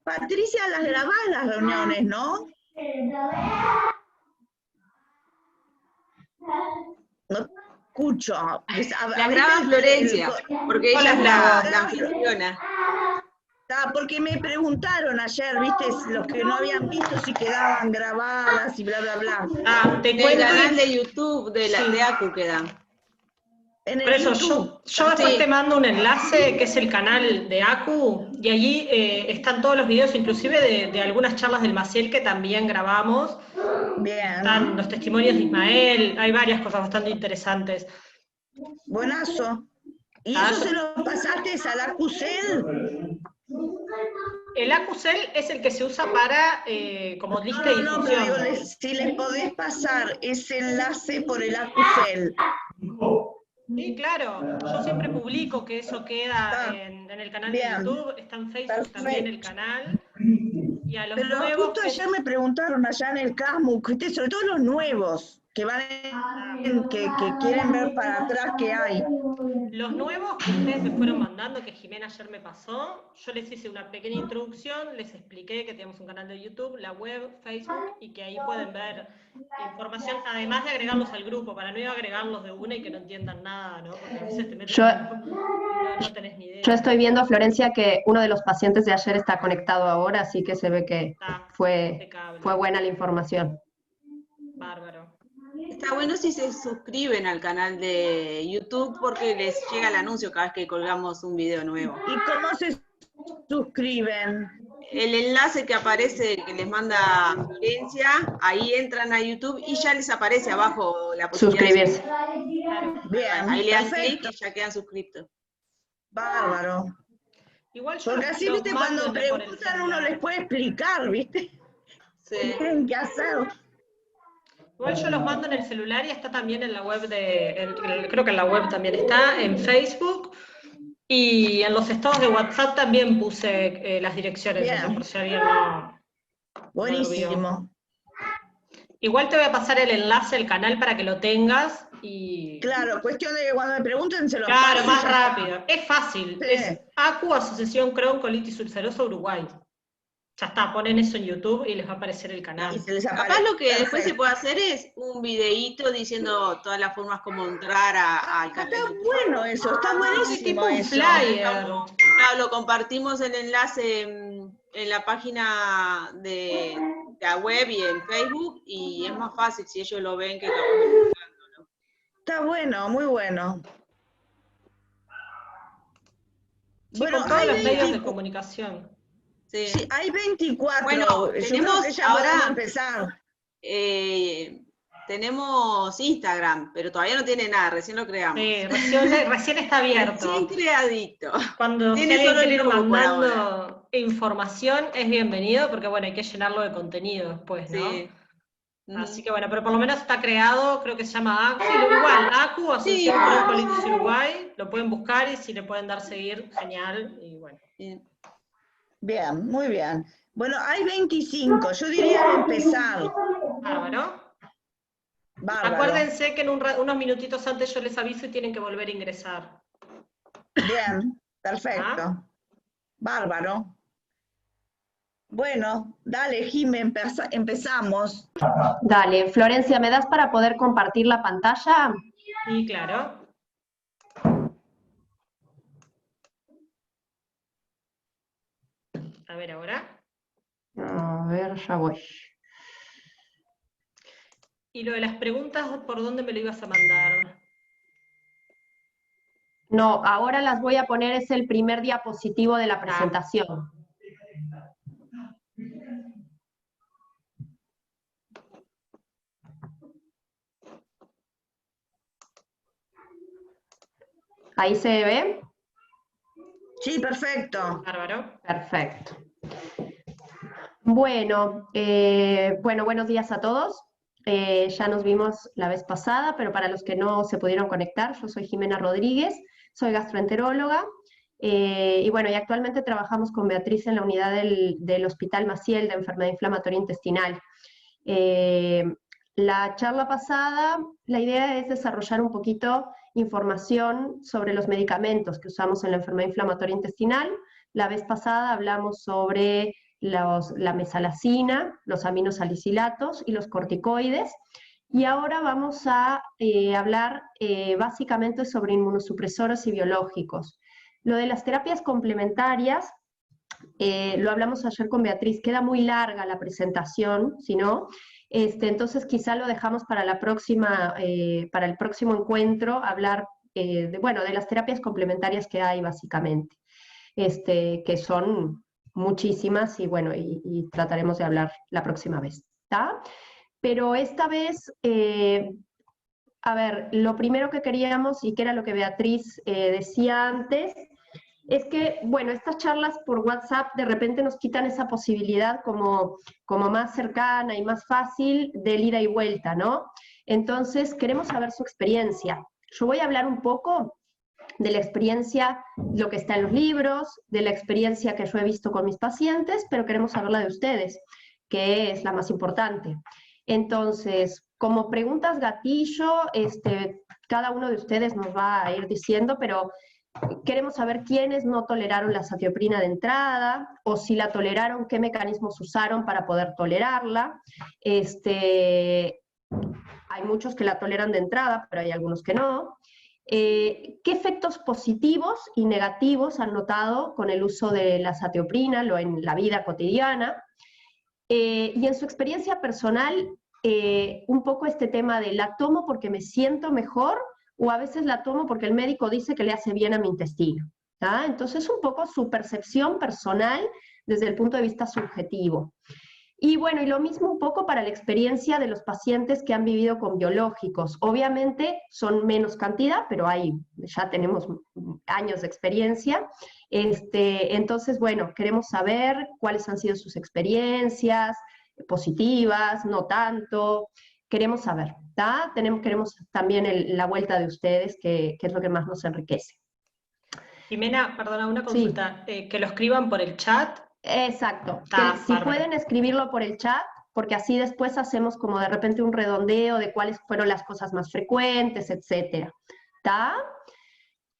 Patricia, las grabás las reuniones, ¿no? No escucho. Las graba Florencia, porque ella la gestiona. Porque me preguntaron ayer, viste, los que no habían visto si quedaban grabadas y bla, bla, bla. Te cuento el canal de YouTube de ACU quedan. Por eso yo después te mando un enlace que es el canal de ACU y allí están todos los videos, inclusive de algunas charlas del Maciel que también grabamos. Bien. Están los testimonios de Ismael, hay varias cosas bastante interesantes. Buenazo. ¿Y eso se lo pasaste al ACUCEL? El ACUCEL es el que se usa para como lista de difusión. No, pero digo, si les podés pasar ese enlace por el ACUCEL. Sí, claro. Yo siempre publico que eso queda en el canal de YouTube, está en Facebook también el canal. Y a los nuevos justo ayer me preguntaron allá en el CASMU, sobre todo los nuevos, que quieren ver para atrás qué hay. Los nuevos que ustedes me fueron mandando, que Jimena ayer me pasó, yo les hice una pequeña introducción, les expliqué que tenemos un canal de YouTube, la web, Facebook, y que ahí pueden ver información, además de agregarlos al grupo, para no agregarlos de una y que no entiendan nada, ¿no? Porque a veces te metes no tenés ni idea. Yo estoy viendo, Florencia, que uno de los pacientes de ayer está conectado ahora, así que se ve que fue buena la información. Bárbaro. Está bueno si se suscriben al canal de YouTube porque les llega el anuncio cada vez que colgamos un video nuevo. ¿Y cómo se suscriben? El enlace que aparece, que les manda Florencia, ahí entran a YouTube y ya les aparece abajo la posibilidad suscribirse. Bien, ahí le dan clic y ya quedan suscriptos. Bárbaro. Igual porque así, viste, cuando preguntan uno les puede explicar, viste. Sí. ¿Qué tienen que hacer? Igual yo los mando en el celular y está también en la web creo que en la web también está, en Facebook, y en los estados de WhatsApp también puse las direcciones, o sea, por si alguien no. Buenísimo. Igual te voy a pasar el enlace al canal para que lo tengas y. Claro, cuestión de que cuando me pregunten se lo paso. Claro, más rápido. Es fácil. Sí. Es ACU, Asociación Crohn Colitis Ulcerosa Uruguay. Ya está, ponen eso en YouTube y les va a aparecer el canal. Capaz lo que después se puede hacer es un videíto diciendo todas las formas como entrar al canal. Está bueno eso, está buenísimo. Tipo un flyer. Claro, lo compartimos el enlace en la página de la web y en Facebook y es más fácil si ellos lo ven que ¿no? Está bueno, muy bueno. Sí, bueno, con todos los medios de comunicación. Sí. Sí, hay 24. Bueno, tenemos ya ahora empezar. Tenemos Instagram, pero todavía no tiene nada, recién lo creamos. Sí, recién está abierto. Recién creadito. Cuando alguien quiere ir mandando información, es bienvenido, porque bueno, hay que llenarlo de contenido después, ¿no? Sí. Así que bueno, pero por lo menos está creado, creo que se llama ACU, igual, ACU, Asociación Crohn Colitis Uruguay, lo pueden buscar y si le pueden dar seguir, genial, y bueno. Bien, muy bien. Bueno, hay 25, yo diría empezar. Bárbaro. Acuérdense que en unos minutitos antes yo les aviso y tienen que volver a ingresar. Bien, perfecto. Bárbaro. Bueno, dale, Jimé, empezamos. Dale, Florencia, ¿me das para poder compartir la pantalla? Sí, claro. A ver ahora. A ver, ya voy. ¿Y lo de las preguntas, por dónde me lo ibas a mandar? No, ahora las voy a poner, es el primer diapositivo de la presentación. ¿Ahí se ve? Sí, perfecto. Bárbaro. Perfecto. Bueno, buenos días a todos. Ya nos vimos la vez pasada, pero para los que no se pudieron conectar, yo soy Jimena Rodríguez, soy gastroenteróloga, y bueno, y actualmente trabajamos con Beatriz en la unidad del Hospital Maciel de Enfermedad Inflamatoria Intestinal. La charla pasada, la idea es desarrollar un poquito información sobre los medicamentos que usamos en la enfermedad inflamatoria intestinal. La vez pasada hablamos sobre la mesalazina, los aminosalicilatos y los corticoides. Y ahora vamos a hablar básicamente sobre inmunosupresores y biológicos. Lo de las terapias complementarias, lo hablamos ayer con Beatriz, queda muy larga la presentación, si no, entonces quizá lo dejamos para la próxima, para el próximo encuentro, hablar de las terapias complementarias que hay básicamente, que son muchísimas y bueno, y trataremos de hablar la próxima vez, ¿está? Pero esta vez, a ver, lo primero que queríamos, y que era lo que Beatriz decía antes, es que, bueno, estas charlas por WhatsApp de repente nos quitan esa posibilidad como más cercana y más fácil del ida y vuelta, ¿no? Entonces, queremos saber su experiencia. Yo voy a hablar un poco de la experiencia, lo que está en los libros, de la experiencia que yo he visto con mis pacientes, pero queremos saber la de ustedes, que es la más importante. Entonces, como preguntas gatillo, cada uno de ustedes nos va a ir diciendo, pero queremos saber quiénes no toleraron la satioprina de entrada, o si la toleraron, qué mecanismos usaron para poder tolerarla. Hay muchos que la toleran de entrada, pero hay algunos que no. ¿Qué efectos positivos y negativos han notado con el uso de la satioprina en la vida cotidiana? Y en su experiencia personal, un poco este tema de la tomo porque me siento mejor, o a veces la tomo porque el médico dice que le hace bien a mi intestino, ¿tá? Entonces, un poco su percepción personal desde el punto de vista subjetivo. Y bueno, y lo mismo un poco para la experiencia de los pacientes que han vivido con biológicos. Obviamente son menos cantidad, pero ya tenemos años de experiencia. Entonces, bueno, queremos saber cuáles han sido sus experiencias, positivas, no tanto. Queremos saber, ¿tá? Queremos también la vuelta de ustedes, que es lo que más nos enriquece. Jimena, perdona, una consulta. Sí. Que lo escriban por el chat. Exacto. Si pueden escribirlo por el chat, porque así después hacemos como de repente un redondeo de cuáles fueron las cosas más frecuentes, etcétera. ¿Tá?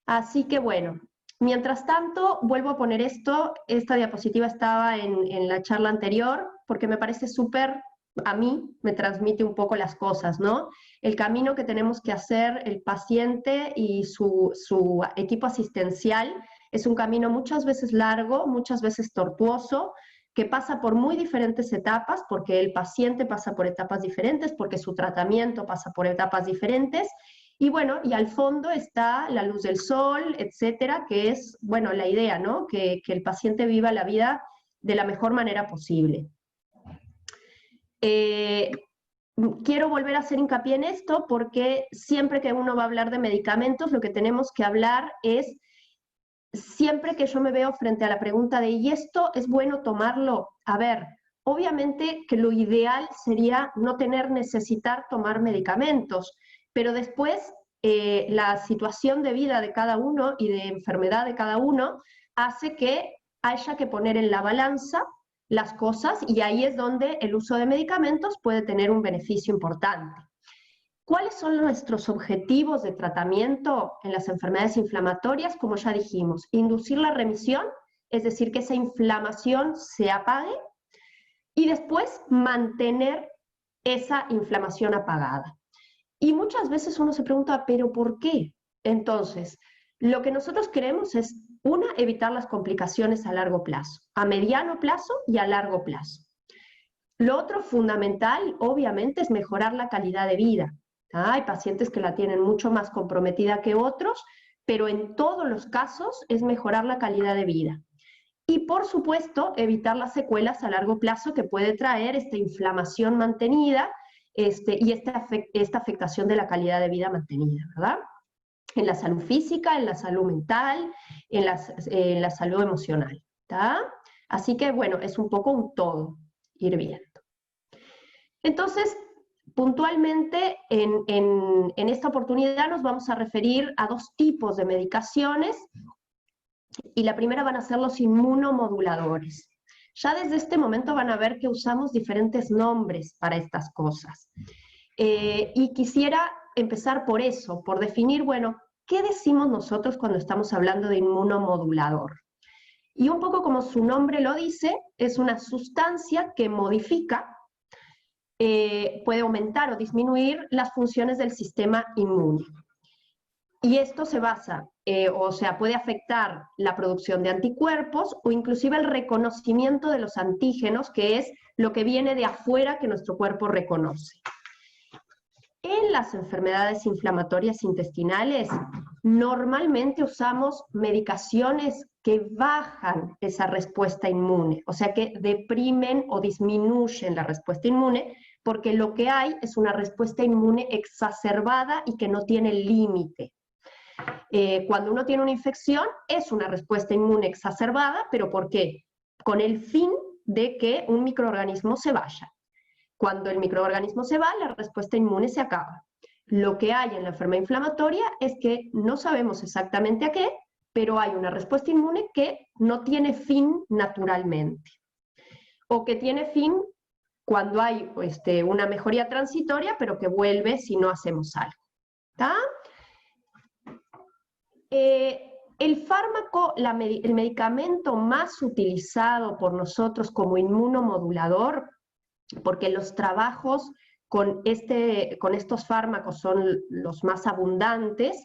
Así que bueno, mientras tanto, vuelvo a poner esta diapositiva estaba en la charla anterior, porque me parece súper, a mí me transmite un poco las cosas, ¿no? El camino que tenemos que hacer el paciente y su equipo asistencial es un camino muchas veces largo, muchas veces tortuoso, que pasa por muy diferentes etapas, porque el paciente pasa por etapas diferentes, porque su tratamiento pasa por etapas diferentes, y bueno, y al fondo está la luz del sol, etcétera, que es, bueno, la idea, ¿no? Que el paciente viva la vida de la mejor manera posible. Quiero volver a hacer hincapié en esto porque siempre que uno va a hablar de medicamentos, lo que tenemos que hablar es, siempre que yo me veo frente a la pregunta de ¿y esto es bueno tomarlo? A ver, obviamente que lo ideal sería no necesitar tomar medicamentos, pero después la situación de vida de cada uno y de enfermedad de cada uno hace que haya que poner en la balanza las cosas, y ahí es donde el uso de medicamentos puede tener un beneficio importante. ¿Cuáles son nuestros objetivos de tratamiento en las enfermedades inflamatorias? Como ya dijimos, inducir la remisión, es decir, que esa inflamación se apague, y después mantener esa inflamación apagada. Y muchas veces uno se pregunta, ¿pero por qué? Entonces, lo que nosotros queremos es, una, evitar las complicaciones a largo plazo, a mediano plazo y a largo plazo. Lo otro fundamental, obviamente, es mejorar la calidad de vida. Hay pacientes que la tienen mucho más comprometida que otros, pero en todos los casos es mejorar la calidad de vida. Y, por supuesto, evitar las secuelas a largo plazo que puede traer esta inflamación mantenida y esta afectación de la calidad de vida mantenida, ¿verdad? En la salud física, en la salud mental, en la salud emocional, ¿tá? Así que, bueno, es un poco un todo, ir viendo. Entonces, puntualmente, en esta oportunidad nos vamos a referir a dos tipos de medicaciones, y la primera van a ser los inmunomoduladores. Ya desde este momento van a ver que usamos diferentes nombres para estas cosas. Y quisiera empezar por eso, por definir, bueno, ¿qué decimos nosotros cuando estamos hablando de inmunomodulador? Y un poco como su nombre lo dice, es una sustancia que modifica, puede aumentar o disminuir las funciones del sistema inmune. Y esto se basa, o sea, puede afectar la producción de anticuerpos o inclusive el reconocimiento de los antígenos, que es lo que viene de afuera que nuestro cuerpo reconoce. En las enfermedades inflamatorias intestinales, normalmente usamos medicaciones que bajan esa respuesta inmune, o sea, que deprimen o disminuyen la respuesta inmune, porque lo que hay es una respuesta inmune exacerbada y que no tiene límite. Cuando uno tiene una infección, es una respuesta inmune exacerbada, ¿pero por qué? Con el fin de que un microorganismo se vaya. Cuando el microorganismo se va, la respuesta inmune se acaba. Lo que hay en la enfermedad inflamatoria es que no sabemos exactamente a qué, pero hay una respuesta inmune que no tiene fin naturalmente. O que tiene fin cuando hay una mejoría transitoria, pero que vuelve si no hacemos algo. ¿Está? El fármaco, el medicamento más utilizado por nosotros como inmunomodulador, porque los trabajos con estos fármacos son los más abundantes,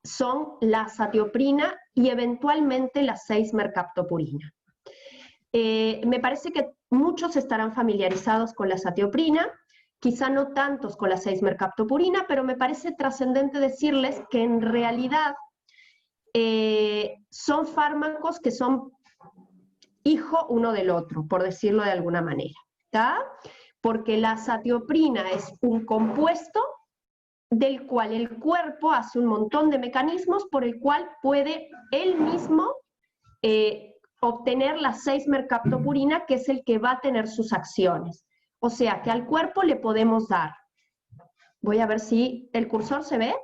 son la azatioprina y eventualmente la 6-mercaptopurina. Me parece que muchos estarán familiarizados con la azatioprina, quizá no tantos con la 6-mercaptopurina, pero me parece trascendente decirles que en realidad son fármacos que son hijo uno del otro, por decirlo de alguna manera, ¿tá? Porque la azatioprina es un compuesto del cual el cuerpo hace un montón de mecanismos por el cual puede él mismo obtener la 6-mercaptopurina, que es el que va a tener sus acciones. O sea, que al cuerpo le podemos dar. Voy a ver si el cursor se ve.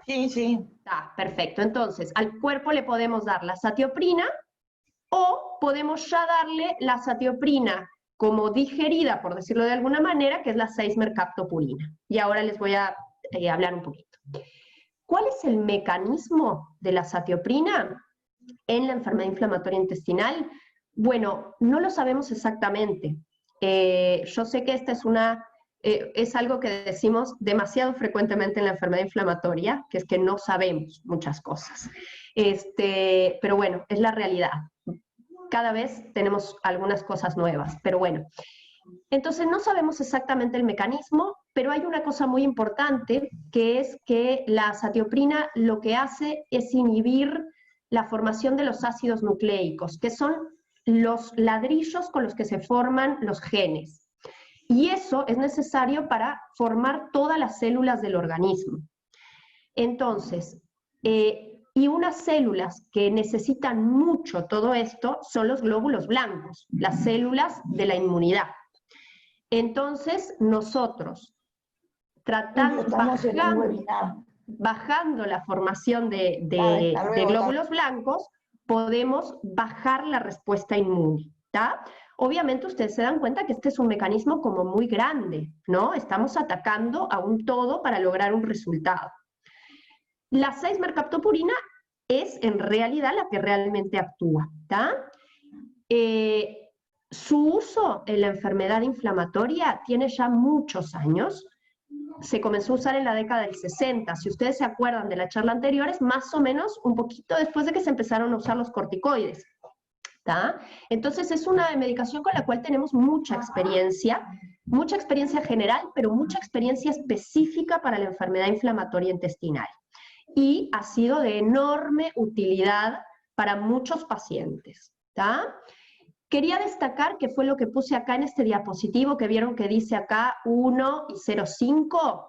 Sí, sí. Ah, perfecto. Entonces, al cuerpo le podemos dar la azatioprina o podemos ya darle la azatioprina como digerida, por decirlo de alguna manera, que es la 6-mercaptopurina. Y ahora les voy a hablar un poquito. ¿Cuál es el mecanismo de la azatioprina en la enfermedad inflamatoria intestinal? Bueno, no lo sabemos exactamente. Yo sé que esta es algo que decimos demasiado frecuentemente en la enfermedad inflamatoria, que es que no sabemos muchas cosas. Pero bueno, es la realidad. Cada vez tenemos algunas cosas nuevas, pero bueno. Entonces no sabemos exactamente el mecanismo, pero hay una cosa muy importante, que es que la azatioprina lo que hace es inhibir la formación de los ácidos nucleicos, que son los ladrillos con los que se forman los genes. Y eso es necesario para formar todas las células del organismo. Entonces, y unas células que necesitan mucho todo esto son los glóbulos blancos, las células de la inmunidad. Entonces, nosotros, bajando la formación de glóbulos blancos, podemos bajar la respuesta inmune, ¿tá? Obviamente ustedes se dan cuenta que este es un mecanismo como muy grande, ¿no? Estamos atacando a un todo para lograr un resultado. La 6-mercaptopurina es en realidad la que realmente actúa, ¿tá? Su uso en la enfermedad inflamatoria tiene ya muchos años. Se comenzó a usar en la década del 60. Si ustedes se acuerdan de la charla anterior, es más o menos un poquito después de que se empezaron a usar los corticoides. ¿Tá? Entonces es una medicación con la cual tenemos mucha experiencia general, pero mucha experiencia específica para la enfermedad inflamatoria intestinal. Y ha sido de enorme utilidad para muchos pacientes. ¿Tá? Quería destacar que fue lo que puse acá en este diapositivo, que vieron que dice acá 1 y 0,5,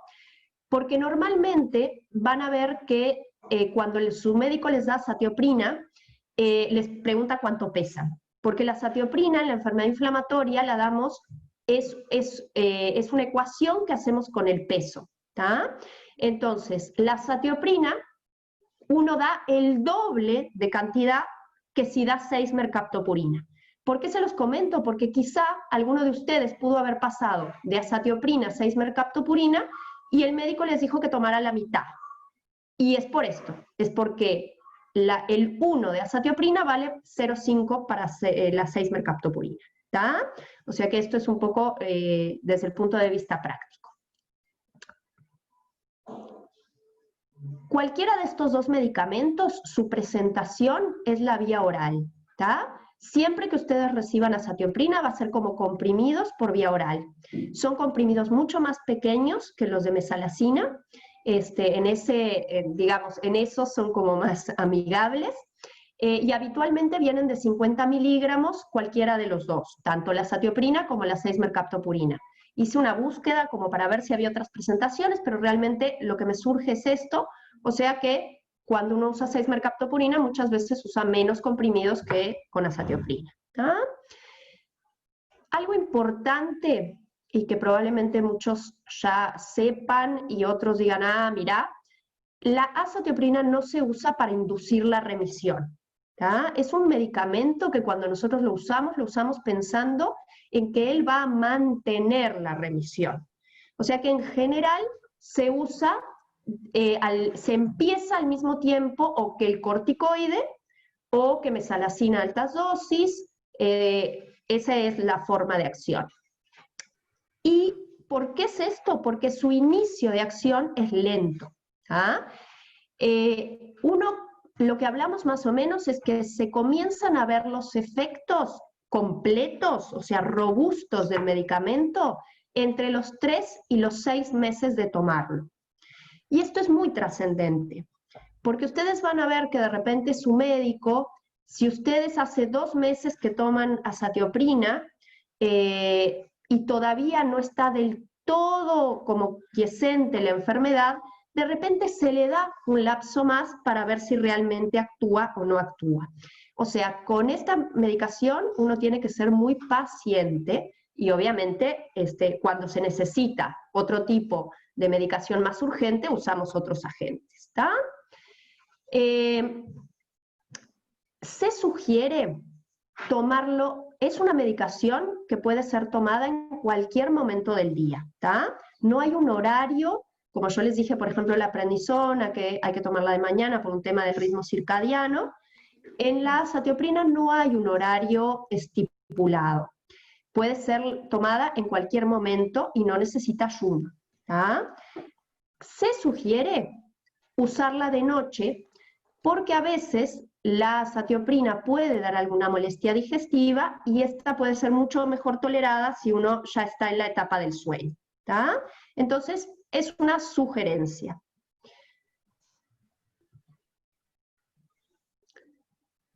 porque normalmente van a ver que cuando su médico les da azatioprina, les pregunta cuánto pesan, porque la azatioprina en la enfermedad inflamatoria la damos, es una ecuación que hacemos con el peso, ¿tá? Entonces, la azatioprina, uno da el doble de cantidad que si da 6-mercaptopurina. ¿Por qué se los comento? Porque quizá alguno de ustedes pudo haber pasado de azatioprina a 6-mercaptopurina y el médico les dijo que tomara la mitad. Y es por esto, es porque el 1 de azatioprina vale 0,5 para la 6-mercaptopurina. ¿Tá? O sea que esto es un poco desde el punto de vista práctico. Cualquiera de estos dos medicamentos, su presentación es la vía oral. ¿Tá? Siempre que ustedes reciban azatioprina va a ser como comprimidos por vía oral. Son comprimidos mucho más pequeños que los de mesalazina. Digamos, en esos son como más amigables. Y habitualmente vienen de 50 miligramos cualquiera de los dos, tanto la azatioprina como la 6-mercaptopurina. Hice una búsqueda como para ver si había otras presentaciones, pero realmente lo que me surge es esto, o sea que cuando uno usa 6-mercaptopurina muchas veces usa menos comprimidos que con azatioprina. ¿Ah? Algo importante y que probablemente muchos ya sepan y otros digan, ah, mira, la azatioprina no se usa para inducir la remisión. ¿Tá? Es un medicamento que cuando nosotros lo usamos pensando en que él va a mantener la remisión. O sea que en general se usa, se empieza al mismo tiempo o que el corticoide o que mesalazina a altas dosis, esa es la forma de acción. ¿Y por qué es esto? Porque su inicio de acción es lento. ¿Ah? Lo que hablamos más o menos es que se comienzan a ver los efectos completos, o sea, robustos del medicamento, entre los 3 y los 6 meses de tomarlo. Y esto es muy trascendente, porque ustedes van a ver que de repente su médico, si ustedes hace 2 meses que toman azatioprina y todavía no está del todo como quiescente la enfermedad, de repente se le da un lapso más para ver si realmente actúa o no actúa. O sea, con esta medicación uno tiene que ser muy paciente y obviamente cuando se necesita otro tipo de medicación más urgente usamos otros agentes. ¿Tá? Se sugiere tomarlo, es una medicación que puede ser tomada en cualquier momento del día. ¿Tá? No hay un horario. Como yo les dije, por ejemplo, la prednisona, que hay que tomarla de mañana por un tema del ritmo circadiano, en la azatioprina no hay un horario estipulado. Puede ser tomada en cualquier momento y no necesita ayuno. ¿Tá? Se sugiere usarla de noche porque a veces la azatioprina puede dar alguna molestia digestiva y esta puede ser mucho mejor tolerada si uno ya está en la etapa del sueño. ¿Tá? Entonces, es una sugerencia.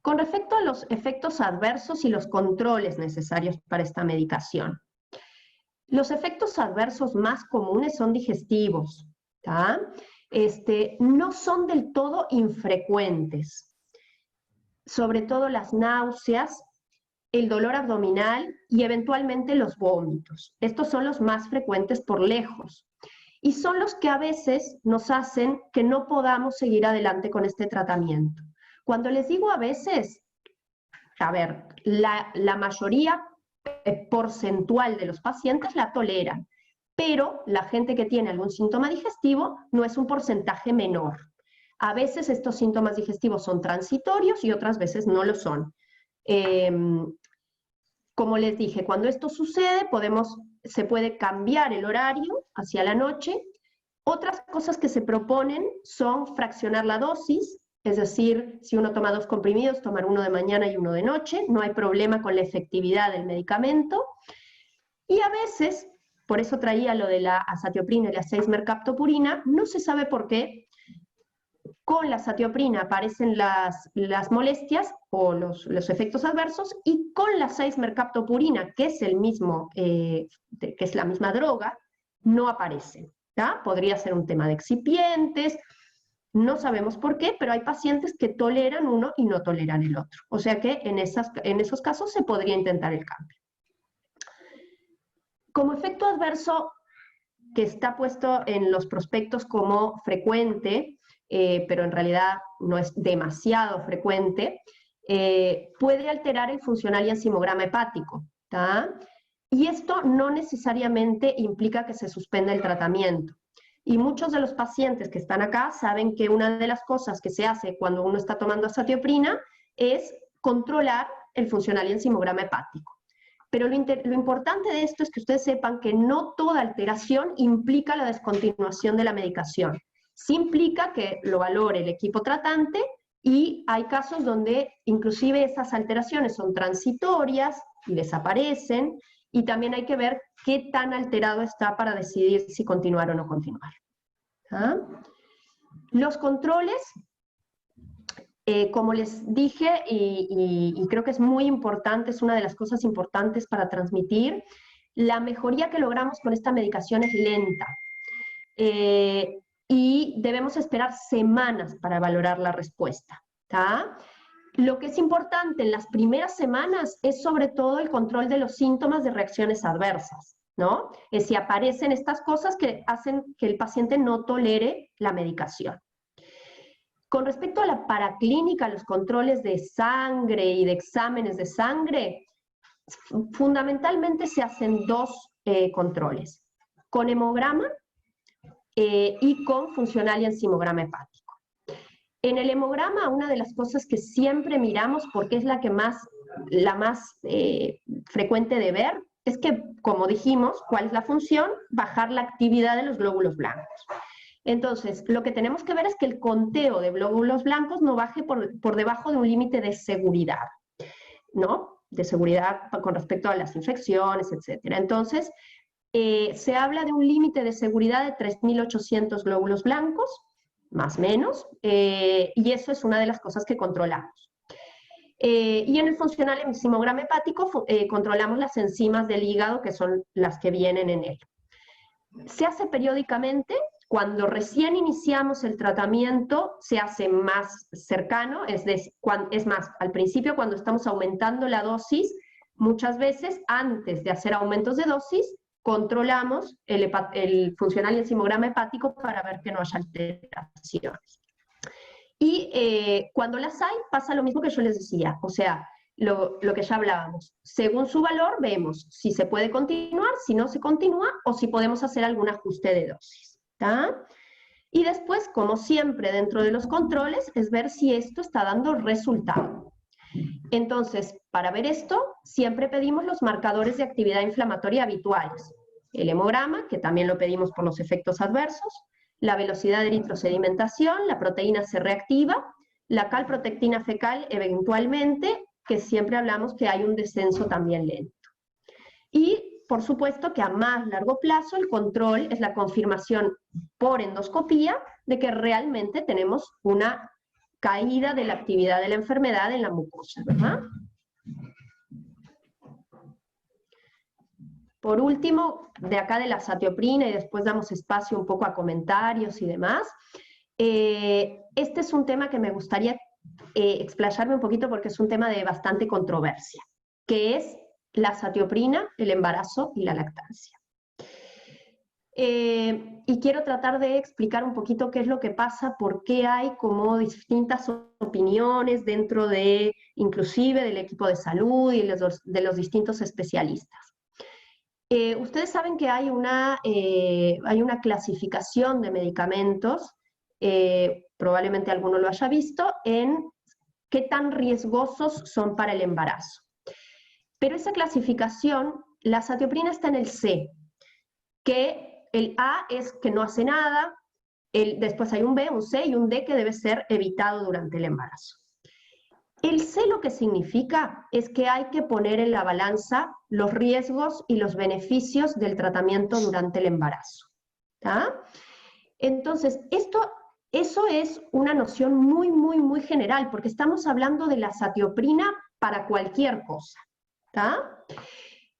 Con respecto a los efectos adversos y los controles necesarios para esta medicación. Los efectos adversos más comunes son digestivos. ¿Tá? No son del todo infrecuentes. Sobre todo las náuseas, el dolor abdominal y eventualmente los vómitos. Estos son los más frecuentes por lejos. Y son los que a veces nos hacen que no podamos seguir adelante con este tratamiento. Cuando les digo a veces, a ver, la mayoría porcentual de los pacientes la toleran, pero la gente que tiene algún síntoma digestivo no es un porcentaje menor. A veces estos síntomas digestivos son transitorios y otras veces no lo son. Como les dije, cuando esto sucede, se puede cambiar el horario hacia la noche. Otras cosas que se proponen son fraccionar la dosis, es decir, si uno toma 2 comprimidos, tomar uno de mañana y uno de noche, no hay problema con la efectividad del medicamento. Y a veces, por eso traía lo de la azatioprina y la 6-mercaptopurina, no se sabe por qué, con la azatioprina aparecen las molestias o los efectos adversos y con la 6-mercaptopurina, que es la misma droga, no aparecen. ¿Tá? Podría ser un tema de excipientes, no sabemos por qué, pero hay pacientes que toleran uno y no toleran el otro. O sea que en esos casos se podría intentar el cambio. Como efecto adverso que está puesto en los prospectos como frecuente, pero en realidad no es demasiado frecuente, puede alterar el funcional y enzimograma hepático. ¿Tá? Y esto no necesariamente implica que se suspenda el tratamiento. Y muchos de los pacientes que están acá saben que una de las cosas que se hace cuando uno está tomando azatioprina es controlar el funcional y enzimograma hepático. Pero lo importante de esto es que ustedes sepan que no toda alteración implica la descontinuación de la medicación. Sí implica que lo valore el equipo tratante y hay casos donde inclusive esas alteraciones son transitorias y desaparecen, y también hay que ver qué tan alterado está para decidir si continuar o no continuar. ¿Ah? Los controles, como les dije, y creo que es muy importante, es una de las cosas importantes para transmitir, la mejoría que logramos con esta medicación es lenta. Y debemos esperar semanas para valorar la respuesta. ¿Tá? Lo que es importante en las primeras semanas es sobre todo el control de los síntomas de reacciones adversas, ¿no? Es si aparecen estas cosas que hacen que el paciente no tolere la medicación. Con respecto a la paraclínica, los controles de sangre y de exámenes de sangre, fundamentalmente se hacen dos controles, con hemograma y con funcional y enzimograma hepático. En el hemograma, una de las cosas que siempre miramos, porque es la más frecuente de ver, es que, como dijimos, ¿cuál es la función? Bajar la actividad de los glóbulos blancos. Entonces, lo que tenemos que ver es que el conteo de glóbulos blancos no baje por debajo de un límite de seguridad, ¿no? De seguridad con respecto a las infecciones, etc. Entonces, se habla de un límite de seguridad de 3.800 glóbulos blancos, más o menos, y eso es una de las cosas que controlamos. Y en el funcional enzimograma hepático controlamos las enzimas del hígado, que son las que vienen en él. Se hace periódicamente. Cuando recién iniciamos el tratamiento, se hace más cercano, es más, al principio cuando estamos aumentando la dosis, muchas veces antes de hacer aumentos de dosis, controlamos el funcional y enzimograma hepático para ver que no haya alteraciones. Y cuando las hay, pasa lo mismo que yo les decía, o sea, lo que ya hablábamos. Según su valor, vemos si se puede continuar, si no se continúa, o si podemos hacer algún ajuste de dosis. ¿Tá? Y después, como siempre, dentro de los controles, es ver si esto está dando resultado. Entonces, para ver esto, siempre pedimos los marcadores de actividad inflamatoria habituales. El hemograma, que también lo pedimos por los efectos adversos, la velocidad de eritrosedimentación, la proteína C reactiva, la calprotectina fecal eventualmente, que siempre hablamos que hay un descenso también lento. Y por supuesto que a más largo plazo el control es la confirmación por endoscopía de que realmente tenemos una caída de la actividad de la enfermedad en la mucosa, ¿verdad? Por último, de acá de la azatioprina, y después damos espacio un poco a comentarios y demás, este es un tema que me gustaría explayarme un poquito porque es un tema de bastante controversia, que es la azatioprina, el embarazo y la lactancia. Y quiero tratar de explicar un poquito qué es lo que pasa, por qué hay como distintas opiniones dentro de, inclusive del equipo de salud y de los distintos especialistas. Ustedes saben que hay una clasificación de medicamentos, probablemente alguno lo haya visto, en qué tan riesgosos son para el embarazo. Pero esa clasificación, la azatioprina está en el C, que el A es que no hace nada, después hay un B, un C y un D que debe ser evitado durante el embarazo. El C lo que significa es que hay que poner en la balanza los riesgos y los beneficios del tratamiento durante el embarazo. ¿Tá? Entonces, eso es una noción muy, muy, muy general, porque estamos hablando de la azatioprina para cualquier cosa. ¿Tá?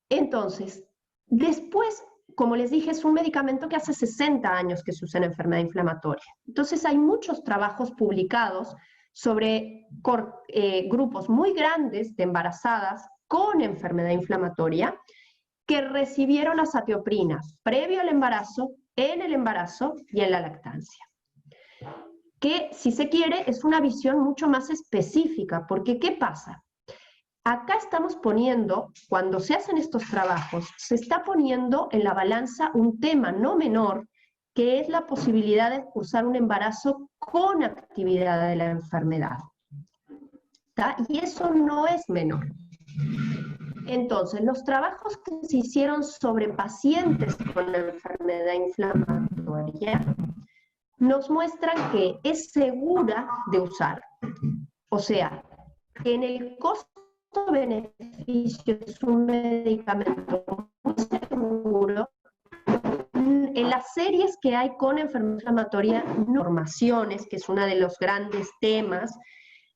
Entonces, después, como les dije, es un medicamento que hace 60 años que se usa en enfermedad inflamatoria. Entonces, hay muchos trabajos publicados sobre grupos muy grandes de embarazadas con enfermedad inflamatoria que recibieron azatioprina previo al embarazo, en el embarazo y en la lactancia. Que, si se quiere, es una visión mucho más específica, porque ¿qué pasa? Acá estamos poniendo, cuando se hacen estos trabajos, se está poniendo en la balanza un tema no menor, que es la posibilidad de cursar un embarazo con actividad de la enfermedad. ¿Tá? Y eso no es menor. Entonces, los trabajos que se hicieron sobre pacientes con enfermedad inflamatoria nos muestran que es segura de usar. O sea, en el costo-beneficio es un medicamento muy seguro. En las series que hay con enfermedad inflamatoria, normaciones, que es uno de los grandes temas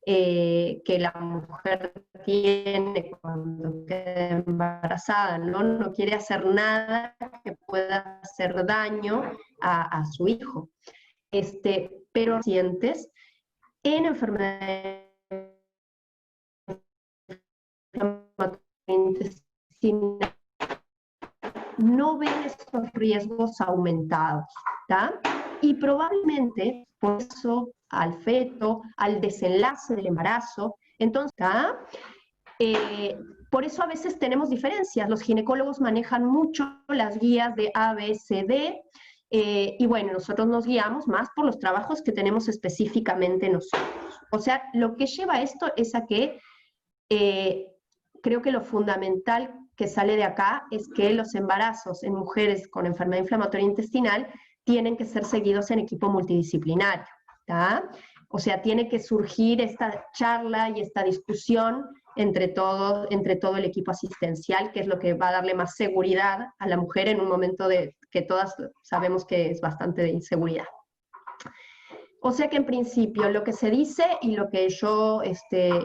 que la mujer tiene cuando queda embarazada, ¿no? Quiere hacer nada que pueda hacer daño a su hijo. Pero pacientes en enfermedad intestinal no ven estos riesgos aumentados, ¿tá? Y probablemente por eso al feto, al desenlace del embarazo, entonces, ¿tá? Por eso a veces tenemos diferencias. Los ginecólogos manejan mucho las guías de A, B, C, D, y bueno, nosotros nos guiamos más por los trabajos que tenemos específicamente nosotros. O sea, lo que lleva esto es a que creo que lo fundamental que sale de acá es que los embarazos en mujeres con enfermedad inflamatoria intestinal tienen que ser seguidos en equipo multidisciplinario, ¿tá? O sea, tiene que surgir esta charla y esta discusión entre todo el equipo asistencial, que es lo que va a darle más seguridad a la mujer en un momento que todas sabemos que es bastante de inseguridad. O sea que en principio lo que se dice y lo que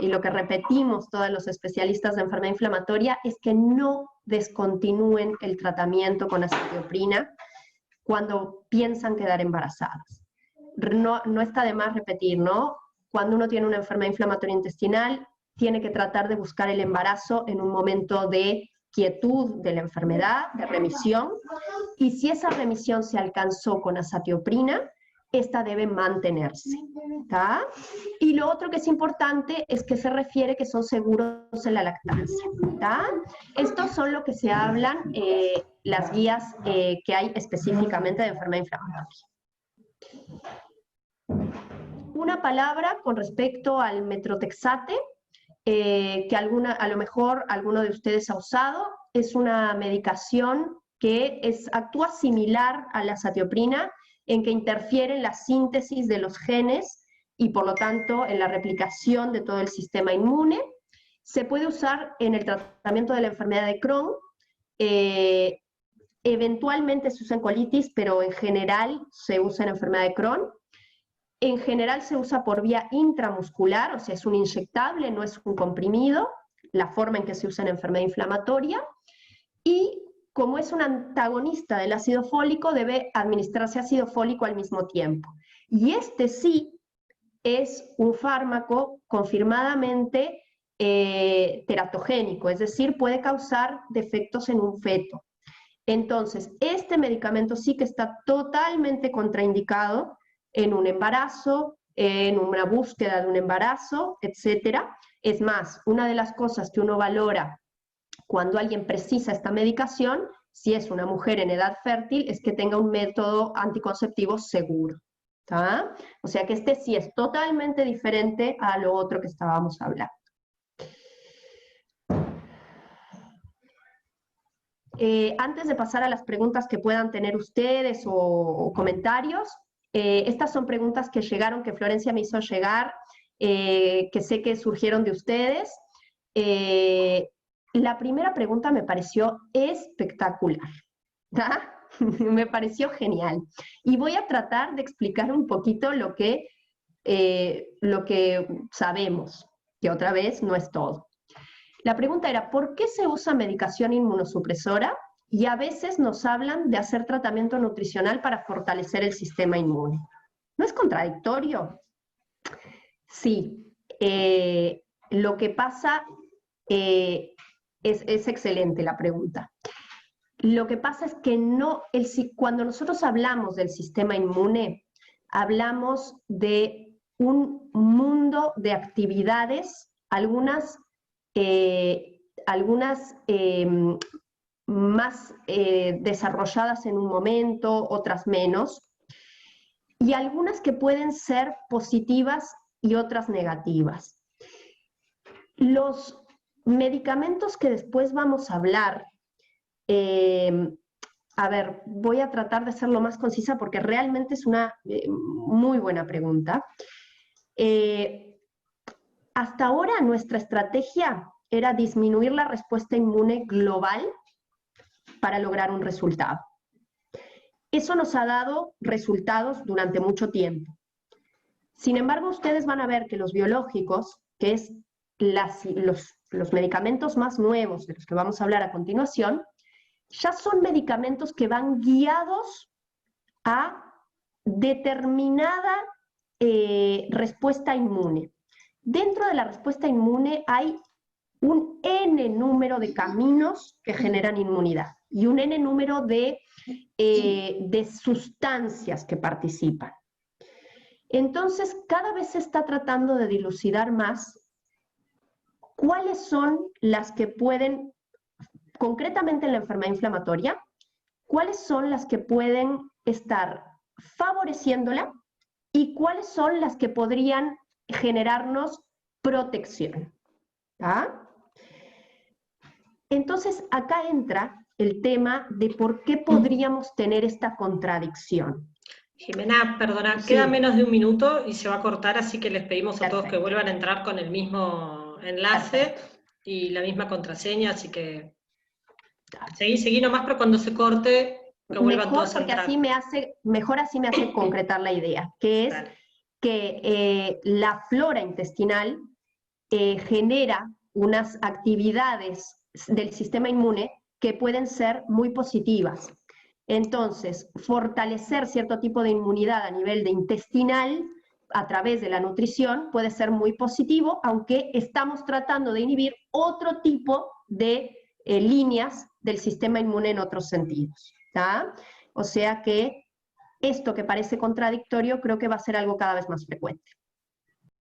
y lo que repetimos todos los especialistas de enfermedad inflamatoria es que no descontinúen el tratamiento con azatioprina cuando piensan quedar embarazadas. No está de más repetir, ¿no? Cuando uno tiene una enfermedad inflamatoria intestinal, tiene que tratar de buscar el embarazo en un momento de quietud de la enfermedad, de remisión, y si esa remisión se alcanzó con azatioprina, esta debe mantenerse, ¿tá? Y lo otro que es importante es que se refiere que son seguros en la lactancia, ¿tá? Estos son lo que se hablan las guías que hay específicamente de enfermedad inflamatoria. Una palabra con respecto al metrotexate, que a lo mejor alguno de ustedes ha usado, es una medicación que actúa similar a la azatioprina, en que interfiere en la síntesis de los genes y por lo tanto en la replicación de todo el sistema inmune. Se puede usar en el tratamiento de la enfermedad de Crohn, eventualmente se usa en colitis, pero en general se usa en enfermedad de Crohn. En general se usa por vía intramuscular, o sea, es un inyectable, no es un comprimido, la forma en que se usa en enfermedad inflamatoria. Y como es un antagonista del ácido fólico, debe administrarse ácido fólico al mismo tiempo. Y sí es un fármaco confirmadamente teratogénico, es decir, puede causar defectos en un feto. Entonces, este medicamento sí que está totalmente contraindicado en un embarazo, en una búsqueda de un embarazo, etc. Es más, una de las cosas que uno valora cuando alguien precisa esta medicación, si es una mujer en edad fértil, es que tenga un método anticonceptivo seguro, ¿tá? O sea que sí es totalmente diferente a lo otro que estábamos hablando. Antes de pasar a las preguntas que puedan tener ustedes o comentarios, estas son preguntas que llegaron, que Florencia me hizo llegar, que sé que surgieron de ustedes. La primera pregunta me pareció espectacular, ¿tá? Me pareció genial. Y voy a tratar de explicar un poquito lo que sabemos, que otra vez no es todo. La pregunta era, ¿por qué se usa medicación inmunosupresora? Y a veces nos hablan de hacer tratamiento nutricional para fortalecer el sistema inmune. ¿No es contradictorio? Sí. Lo que pasa, es excelente la pregunta. Lo que pasa es que cuando nosotros hablamos del sistema inmune, hablamos de un mundo de actividades, algunas más desarrolladas en un momento, otras menos, y algunas que pueden ser positivas y otras negativas. Los medicamentos que después vamos a hablar, a ver, voy a tratar de ser lo más concisa porque realmente es una muy buena pregunta. Hasta ahora nuestra estrategia era disminuir la respuesta inmune global para lograr un resultado. Eso nos ha dado resultados durante mucho tiempo. Sin embargo, ustedes van a ver que los biológicos, que es los medicamentos más nuevos de los que vamos a hablar a continuación, ya son medicamentos que van guiados a determinada respuesta inmune. Dentro de la respuesta inmune hay un N número de caminos que generan inmunidad y un N número de sustancias que participan. Entonces, cada vez se está tratando de dilucidar más cuáles son las que pueden, concretamente en la enfermedad inflamatoria, cuáles son las que pueden estar favoreciéndola y cuáles son las que podrían generarnos protección. ¿Ah? Entonces, acá entra el tema de por qué podríamos tener esta contradicción. Jimena, perdona, Sí. queda menos de un minuto y se va a cortar, así que les pedimos a todos que Perfecto. vuelvan a entrar con el mismo enlace y la misma contraseña, así que seguí nomás, pero cuando se corte, que vuelvan Mejor todos a porque entrar. mejor así me hace concretar la idea, que es Dale. que la flora intestinal genera unas actividades del sistema inmune que pueden ser muy positivas. Entonces, fortalecer cierto tipo de inmunidad a nivel de intestinal a través de la nutrición puede ser muy positivo, aunque estamos tratando de inhibir otro tipo de líneas del sistema inmune en otros sentidos. ¿Tá? O sea que esto que parece contradictorio creo que va a ser algo cada vez más frecuente.